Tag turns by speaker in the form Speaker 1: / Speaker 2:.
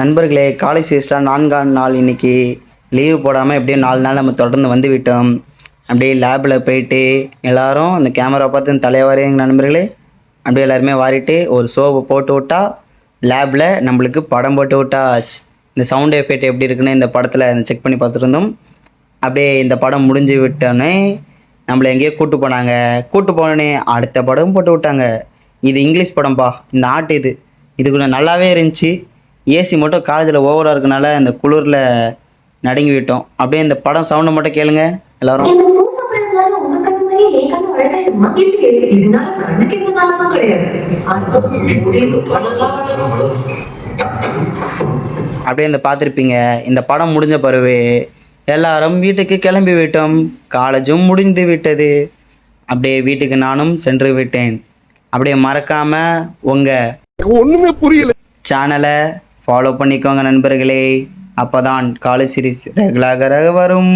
Speaker 1: நண்பர்களே, காலேஜ் சீரிஸ்லாம் 4ஆம் நாள் இன்னைக்கு லீவு போடாமல் எப்படியோ 4 நாள் நம்ம தொடர்ந்து வந்து விட்டோம். அப்படியே லேபில் போயிட்டு எல்லாரும் அந்த கேமரா பார்த்து தலையை வாரிங்க நண்பர்களே. அப்படியே எல்லாருமே வாரிட்டு ஒரு ஷோவை போட்டு விட்டா லேபில் நம்மளுக்கு படம் போட்டு விட்டாச்சு. இந்த சவுண்ட் எஃபெக்ட் எப்படி இருக்குன்னு இந்த படத்தில் செக் பண்ணி பார்த்துருந்தோம். அப்படியே இந்த படம் முடிஞ்சு விட்டோன்னே நம்மளை எங்கேயோ கூட்டு போனாங்க. கூட்டு போனோடனே அடுத்த படம் போட்டு விட்டாங்க. இது இங்கிலீஷ் படம்ப்பா, இந்த ஆட்டு இது கொஞ்சம் நல்லாவே இருந்துச்சு. ஏசி மட்டும் காலேஜில் ஓவராக இருக்கனால இந்த குளிரில் நடுங்கி விட்டோம். அப்படியே இந்த படம் சவுண்டை மட்டும் கேளுங்க எல்லாரும்.
Speaker 2: இந்த பூ சாப்பிடுறதுனால உங்க கண்ணு மாதிரி என் கண்ணு அழகாயிருமா?
Speaker 3: இல்லையே, இதனால கண்ணுக்கு எந்த நல்லதும் கிடையாது.
Speaker 1: அப்படியே இந்த பார்த்துருப்பீங்க. இந்த படம் முடிஞ்ச பிறகு எல்லாரும் வீட்டுக்கு கிளம்பி விட்டோம். காலேஜும் முடிந்து விட்டது. அப்படியே வீட்டுக்கு நானும் சென்று விட்டேன். அப்படியே மறக்காம உங்க
Speaker 4: ஒண்ணுமே புரியல
Speaker 1: சேனலை ஃபாலோ பண்ணிக்கோங்க நண்பர்களே. அப்பதான் காலேஜ் சீரிஸ் ரெகுலராக வரும்.